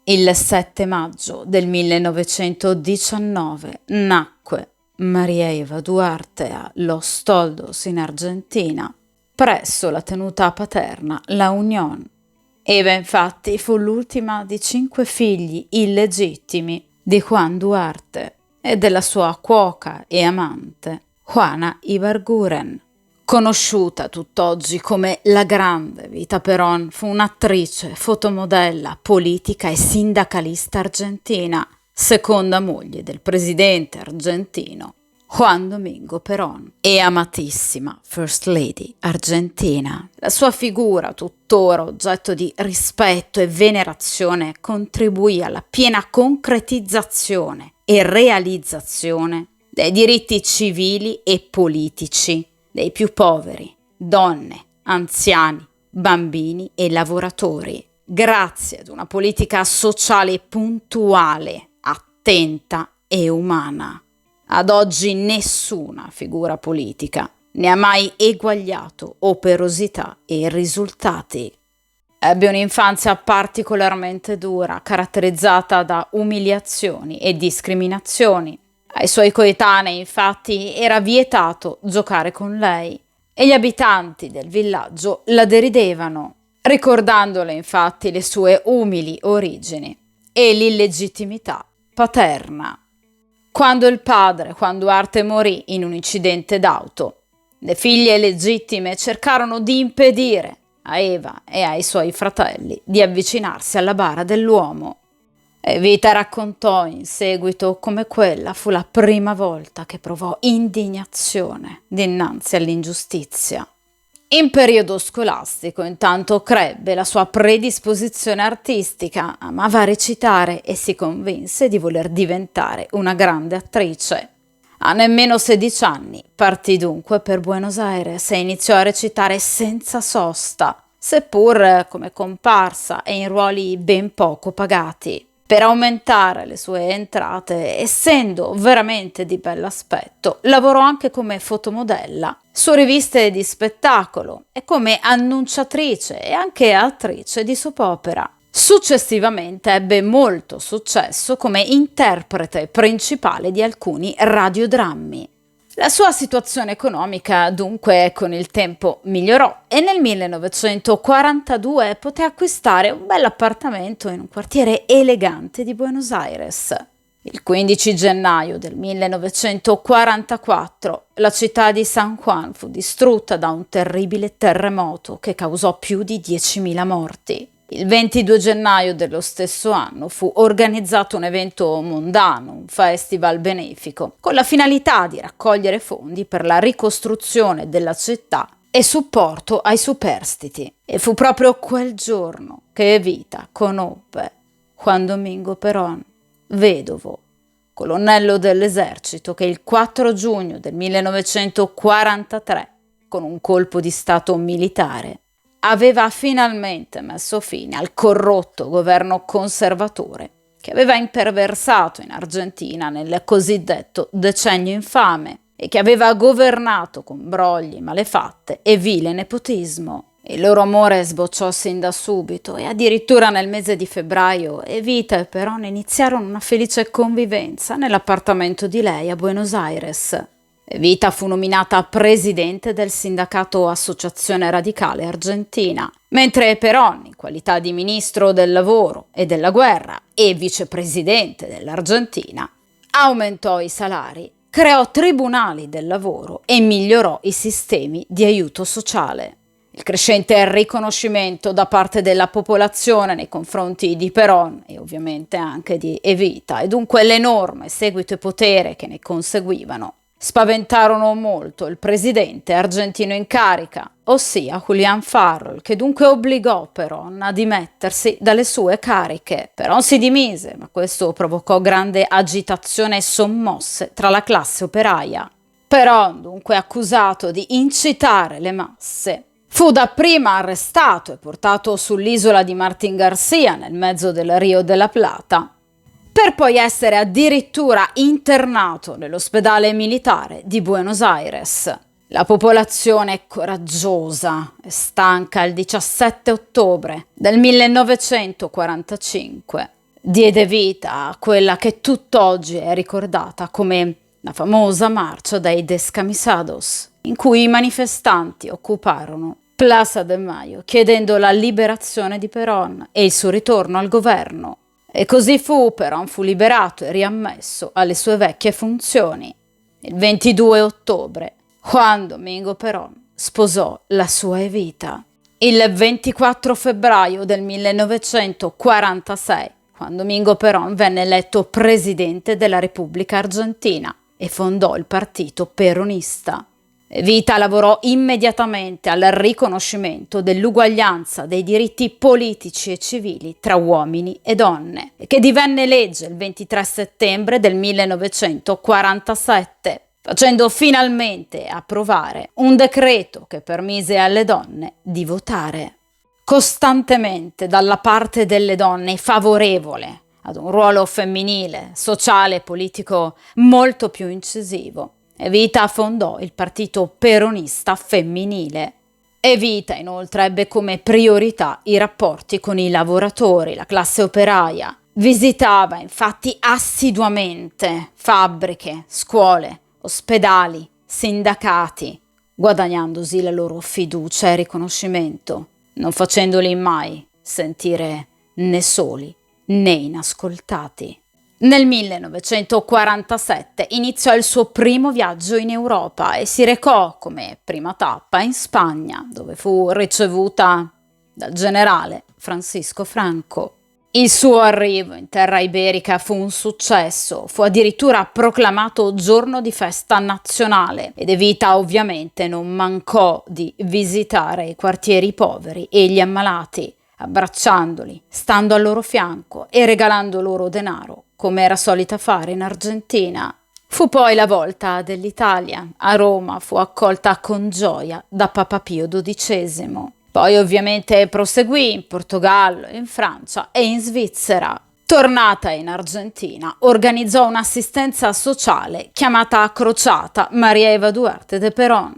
Il 7 maggio del 1919 nacque Maria Eva Duarte a Los Toldos in Argentina, presso la tenuta paterna La Unión. Eva infatti fu l'ultima di 5 figli illegittimi di Juan Duarte e della sua cuoca e amante Juana Ibarguren. Conosciuta tutt'oggi come la grande Vita Perón, fu un'attrice, fotomodella, politica e sindacalista argentina, seconda moglie del presidente argentino Juan Domingo Perón e amatissima First Lady argentina. La sua figura, tuttora oggetto di rispetto e venerazione, contribuì alla piena concretizzazione e realizzazione dei diritti civili e politici dei più poveri, donne, anziani, bambini e lavoratori, grazie ad una politica sociale puntuale, attenta e umana. Ad oggi nessuna figura politica ne ha mai eguagliato operosità e risultati. Ebbe un'infanzia particolarmente dura, caratterizzata da umiliazioni e discriminazioni. Ai suoi coetanei, infatti, era vietato giocare con lei e gli abitanti del villaggio la deridevano, ricordandole infatti le sue umili origini e l'illegittimità paterna. Quando il padre, Juan Duarte, morì in un incidente d'auto, le figlie legittime cercarono di impedire a Eva e ai suoi fratelli di avvicinarsi alla bara dell'uomo. Evita raccontò in seguito come quella fu la prima volta che provò indignazione dinanzi all'ingiustizia. In periodo scolastico, intanto, crebbe la sua predisposizione artistica, amava recitare e si convinse di voler diventare una grande attrice. A nemmeno 16 anni partì dunque per Buenos Aires e iniziò a recitare senza sosta, seppur come comparsa e in ruoli ben poco pagati. Per aumentare le sue entrate, essendo veramente di bell'aspetto, lavorò anche come fotomodella su riviste di spettacolo e come annunciatrice e anche attrice di soap opera. Successivamente ebbe molto successo come interprete principale di alcuni radiodrammi. La sua situazione economica dunque con il tempo migliorò e nel 1942 poté acquistare un bel appartamento in un quartiere elegante di Buenos Aires. Il 15 gennaio del 1944 la città di San Juan fu distrutta da un terribile terremoto che causò più di 10.000 morti. Il 22 gennaio dello stesso anno fu organizzato un evento mondano, un festival benefico, con la finalità di raccogliere fondi per la ricostruzione della città e supporto ai superstiti. E fu proprio quel giorno che Evita conobbe Juan Domingo Perón, vedovo, colonnello dell'esercito, che il 4 giugno del 1943, con un colpo di stato militare, aveva finalmente messo fine al corrotto governo conservatore che aveva imperversato in Argentina nel cosiddetto decennio infame e che aveva governato con brogli, malefatte e vile nepotismo. Il loro amore sbocciò sin da subito e addirittura nel mese di febbraio Evita e Perón iniziarono una felice convivenza nell'appartamento di lei a Buenos Aires. Evita fu nominata presidente del sindacato Associazione Radicale Argentina, mentre Perón, in qualità di ministro del lavoro e della guerra e vicepresidente dell'Argentina, aumentò i salari, creò tribunali del lavoro e migliorò i sistemi di aiuto sociale. Il crescente riconoscimento da parte della popolazione nei confronti di Perón e ovviamente anche di Evita e dunque l'enorme seguito e potere che ne conseguivano spaventarono molto il presidente argentino in carica, ossia Julián Farrell, che dunque obbligò Perón a dimettersi dalle sue cariche. Perón si dimise, ma questo provocò grande agitazione e sommosse tra la classe operaia. Perón, dunque accusato di incitare le masse, fu dapprima arrestato e portato sull'isola di Martín García nel mezzo del Rio de la Plata, per poi essere addirittura internato nell'ospedale militare di Buenos Aires. La popolazione coraggiosa e stanca il 17 ottobre del 1945 Diede vita a quella che tutt'oggi è ricordata come la famosa marcia dei Descamisados, in cui i manifestanti occuparono Plaza de Mayo chiedendo la liberazione di Perón e il suo ritorno al governo. E così fu, Perón fu liberato e riammesso alle sue vecchie funzioni. Il 22 ottobre, Juan Domingo Perón sposò la sua Evita. Il 24 febbraio del 1946, Juan Domingo Perón venne eletto presidente della Repubblica Argentina e fondò il partito peronista. Evita lavorò immediatamente al riconoscimento dell'uguaglianza dei diritti politici e civili tra uomini e donne, che divenne legge il 23 settembre del 1947, facendo finalmente approvare un decreto che permise alle donne di votare. Costantemente dalla parte delle donne, favorevole ad un ruolo femminile, sociale e politico molto più incisivo, Evita fondò il partito peronista femminile. Evita inoltre ebbe come priorità i rapporti con i lavoratori, la classe operaia. Visitava infatti assiduamente fabbriche, scuole, ospedali, sindacati, guadagnandosi la loro fiducia e riconoscimento, non facendoli mai sentire né soli né inascoltati. Nel 1947 iniziò il suo primo viaggio in Europa e si recò come prima tappa in Spagna, dove fu ricevuta dal generale Francisco Franco. Il suo arrivo in terra iberica fu un successo, fu addirittura proclamato giorno di festa nazionale ed Evita ovviamente non mancò di visitare i quartieri poveri e gli ammalati, abbracciandoli, stando al loro fianco e regalando loro denaro, come era solita fare in Argentina. Fu poi la volta dell'Italia. A Roma fu accolta con gioia da Papa Pio XII. Poi ovviamente proseguì in Portogallo, in Francia e in Svizzera. Tornata in Argentina, organizzò un'assistenza sociale chiamata Crociata María Eva Duarte de Perón,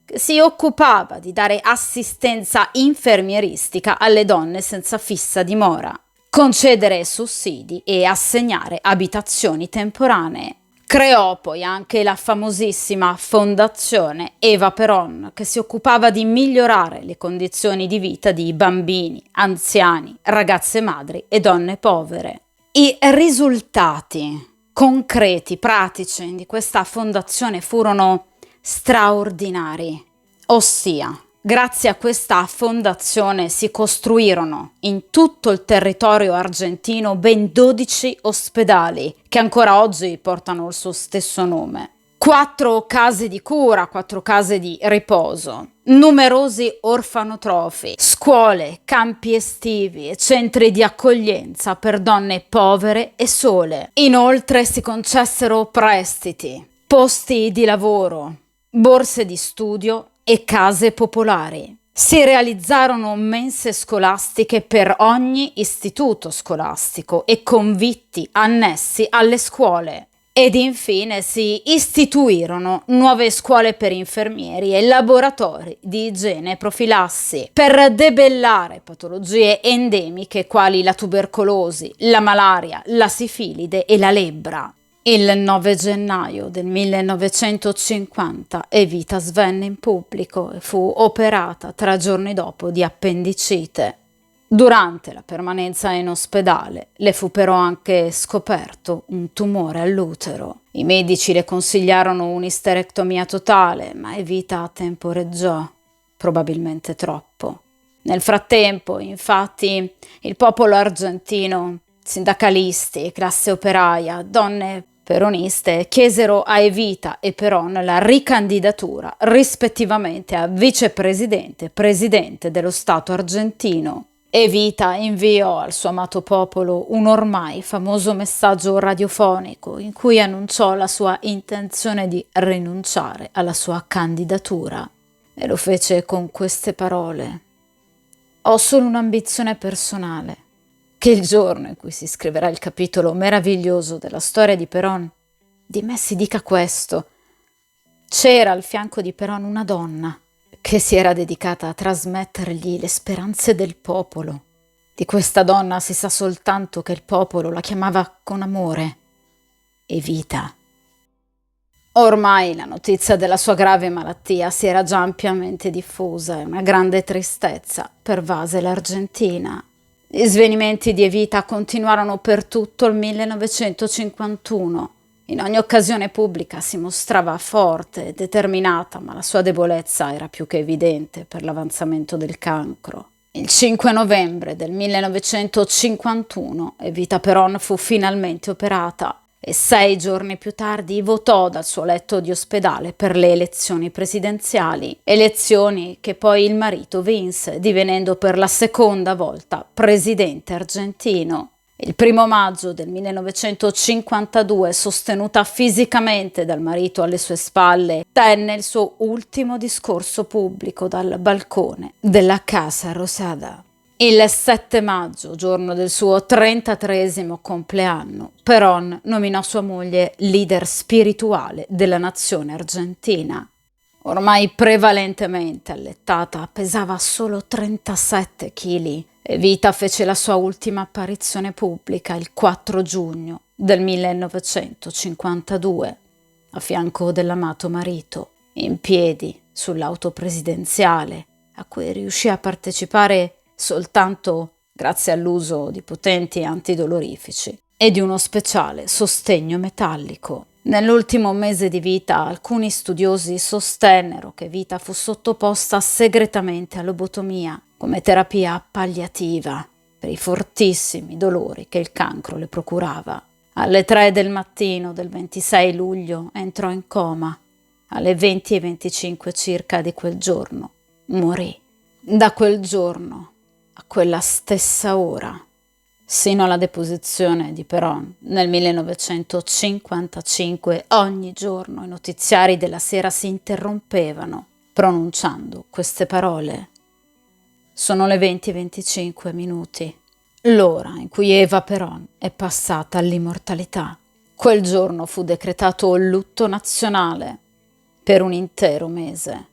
che si occupava di dare assistenza infermieristica alle donne senza fissa dimora, concedere sussidi e assegnare abitazioni temporanee. Creò poi anche la famosissima Fondazione Eva Perón, che si occupava di migliorare le condizioni di vita di bambini, anziani, ragazze madri e donne povere. I risultati concreti, pratici di questa fondazione furono straordinari, ossia, grazie a questa fondazione si costruirono in tutto il territorio argentino ben 12 ospedali che ancora oggi portano il suo stesso nome, 4 case di cura, 4 case di riposo, numerosi orfanotrofi, scuole, campi estivi e centri di accoglienza per donne povere e sole. Inoltre si concessero prestiti, posti di lavoro, borse di studio e case popolari. Si realizzarono mense scolastiche per ogni istituto scolastico e convitti annessi alle scuole. Ed infine si istituirono nuove scuole per infermieri e laboratori di igiene e profilassi per debellare patologie endemiche quali la tubercolosi, la malaria, la sifilide e la lebbra. Il 9 gennaio del 1950 Evita svenne in pubblico e fu operata 3 giorni dopo di appendicite. Durante la permanenza in ospedale le fu però anche scoperto un tumore all'utero. I medici le consigliarono un'isterectomia totale, ma Evita temporeggiò, probabilmente troppo. Nel frattempo, infatti, il popolo argentino, sindacalisti, classe operaia, donne peroniste chiesero a Evita e Perón la ricandidatura rispettivamente a vicepresidente e presidente dello Stato argentino. Evita inviò al suo amato popolo un ormai famoso messaggio radiofonico in cui annunciò la sua intenzione di rinunciare alla sua candidatura e lo fece con queste parole: «Ho solo un'ambizione personale, che il giorno in cui si scriverà il capitolo meraviglioso della storia di Perón, di me si dica questo: c'era al fianco di Perón una donna che si era dedicata a trasmettergli le speranze del popolo, Di questa donna si sa soltanto che il popolo la chiamava con amore Evita. Ormai la notizia della sua grave malattia si era già ampiamente diffusa e una grande tristezza pervase l'Argentina. Gli svenimenti di Evita continuarono per tutto il 1951. In ogni occasione pubblica si mostrava forte e determinata, ma la sua debolezza era più che evidente per l'avanzamento del cancro. Il 5 novembre del 1951 Evita Peron fu finalmente operata e 6 giorni più tardi votò dal suo letto di ospedale per le elezioni presidenziali, elezioni che poi il marito vinse, divenendo per la seconda volta presidente argentino. Il 1 maggio del 1952, sostenuta fisicamente dal marito alle sue spalle, tenne il suo ultimo discorso pubblico dal balcone della Casa Rosada. Il 7 maggio, giorno del suo 33° compleanno, Perón nominò sua moglie leader spirituale della nazione argentina. Ormai prevalentemente allettata, pesava solo 37 kg. Evita fece la sua ultima apparizione pubblica il 4 giugno del 1952, a fianco dell'amato marito, in piedi sull'auto presidenziale, a cui riuscì a partecipare soltanto grazie all'uso di potenti antidolorifici e di uno speciale sostegno metallico. Nell'ultimo mese di vita alcuni studiosi sostennero che Evita fu sottoposta segretamente a lobotomia come terapia palliativa per i fortissimi dolori che il cancro le procurava. Alle 3 del mattino del 26 luglio entrò in coma. Alle 20:25 circa di quel giorno morì. Da quel giorno a quella stessa ora, sino alla deposizione di Perón nel 1955, ogni giorno i notiziari della sera si interrompevano pronunciando queste parole. Sono le 20:25, l'ora in cui Eva Perón è passata all'immortalità. Quel giorno fu decretato lutto nazionale per un intero mese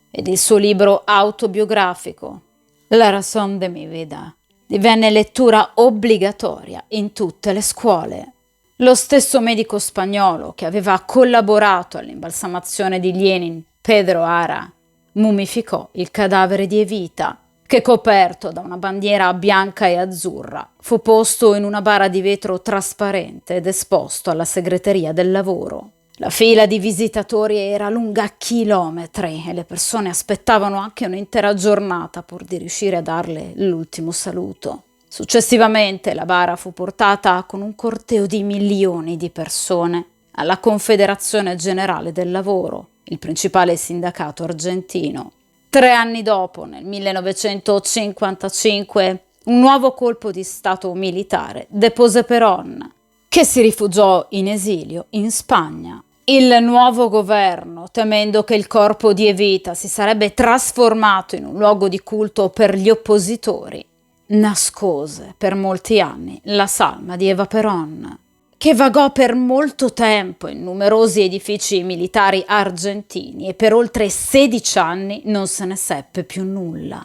ed il suo libro autobiografico La razón de mi vida divenne lettura obbligatoria in tutte le scuole. Lo stesso medico spagnolo che aveva collaborato all'imbalsamazione di Lenin, Pedro Ara, mummificò il cadavere di Evita, che coperto da una bandiera bianca e azzurra fu posto in una bara di vetro trasparente ed esposto alla segreteria del lavoro. La fila di visitatori era lunga chilometri e le persone aspettavano anche un'intera giornata pur di riuscire a darle l'ultimo saluto. Successivamente la bara fu portata con un corteo di milioni di persone alla Confederazione Generale del Lavoro, il principale sindacato argentino. 3 anni dopo, nel 1955, un nuovo colpo di stato militare depose Perón, che si rifugiò in esilio in Spagna. Il nuovo governo, temendo che il corpo di Evita si sarebbe trasformato in un luogo di culto per gli oppositori, nascose per molti anni la salma di Eva Perón, che vagò per molto tempo in numerosi edifici militari argentini e per oltre 16 anni non se ne seppe più nulla.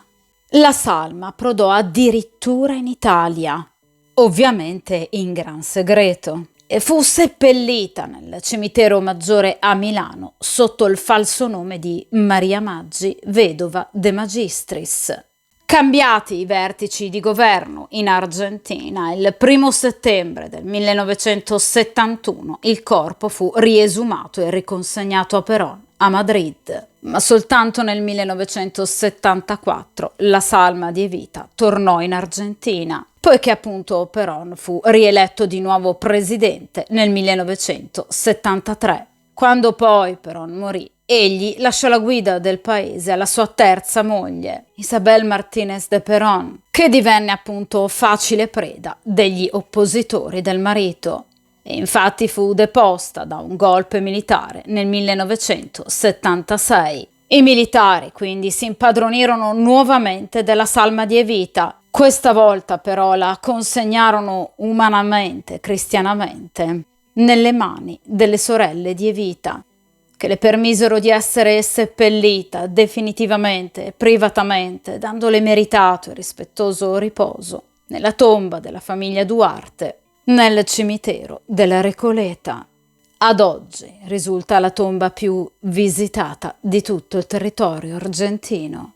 La salma approdò addirittura in Italia, ovviamente in gran segreto, e fu seppellita nel cimitero maggiore a Milano sotto il falso nome di Maria Maggi, vedova De Magistris. Cambiati i vertici di governo in Argentina, il 1 settembre del 1971 il corpo fu riesumato e riconsegnato a Perón a Madrid, ma soltanto nel 1974 la salma di Evita tornò in Argentina, poiché appunto Perón fu rieletto di nuovo presidente nel 1973. Quando poi Perón morì, egli lasciò la guida del paese alla sua terza moglie, Isabel Martínez de Perón, che divenne appunto facile preda degli oppositori del marito. E infatti fu deposta da un golpe militare nel 1976. I militari quindi si impadronirono nuovamente della salma di Evita. Questa volta però la consegnarono umanamente, cristianamente, nelle mani delle sorelle di Evita, che le permisero di essere seppellita definitivamente e privatamente, dandole meritato e rispettoso riposo nella tomba della famiglia Duarte, nel cimitero della Recoleta. Ad oggi risulta la tomba più visitata di tutto il territorio argentino.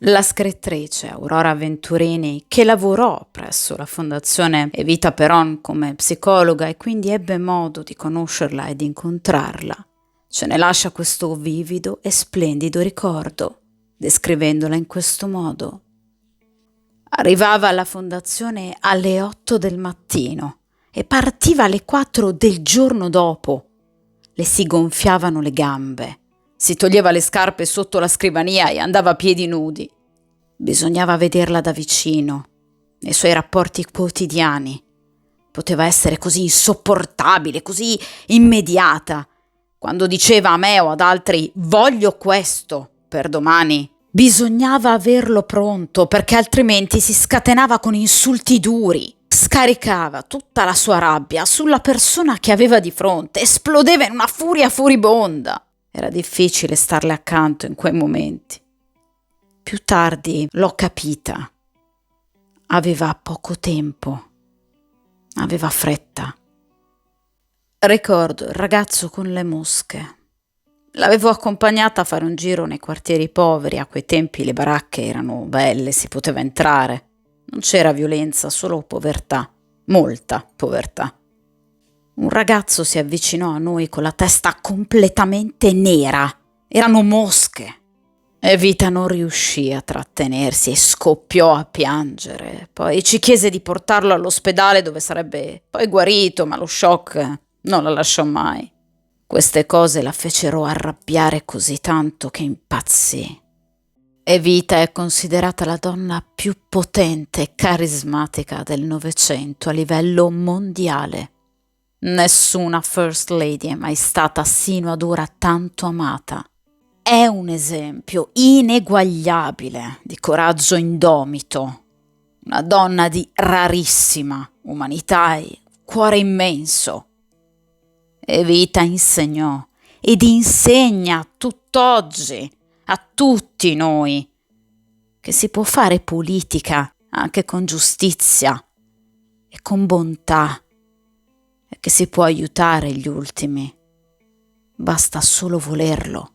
La scrittrice Aurora Venturini, che lavorò presso la Fondazione Evita Peron come psicologa e quindi ebbe modo di conoscerla e di incontrarla, ce ne lascia questo vivido e splendido ricordo, descrivendola in questo modo. Arrivava alla Fondazione alle 8 del mattino e partiva alle 4 del giorno dopo. Le si gonfiavano le gambe. Si toglieva le scarpe sotto la scrivania e andava a piedi nudi. Bisognava vederla da vicino, nei suoi rapporti quotidiani. Poteva essere così insopportabile, così immediata. Quando diceva a me o ad altri «voglio questo» per domani, bisognava averlo pronto perché altrimenti si scatenava con insulti duri. Scaricava tutta la sua rabbia sulla persona che aveva di fronte, esplodeva in una furia furibonda. Era difficile starle accanto in quei momenti. Più tardi l'ho capita. Aveva poco tempo. Aveva fretta. Ricordo il ragazzo con le mosche. L'avevo accompagnata a fare un giro nei quartieri poveri. A quei tempi le baracche erano belle, si poteva entrare. Non c'era violenza, solo povertà. Molta povertà. Un ragazzo si avvicinò a noi con la testa completamente nera. Erano mosche. Evita non riuscì a trattenersi e scoppiò a piangere. Poi ci chiese di portarlo all'ospedale dove sarebbe poi guarito, ma lo shock non la lasciò mai. Queste cose la fecero arrabbiare così tanto che impazzì. Evita è considerata la donna più potente e carismatica del Novecento a livello mondiale. Nessuna First Lady è mai stata sino ad ora tanto amata. È un esempio ineguagliabile di coraggio indomito. Una donna di rarissima umanità e cuore immenso. Evita insegnò ed insegna tutt'oggi a tutti noi che si può fare politica anche con giustizia e con bontà e che si può aiutare gli ultimi. Basta solo volerlo.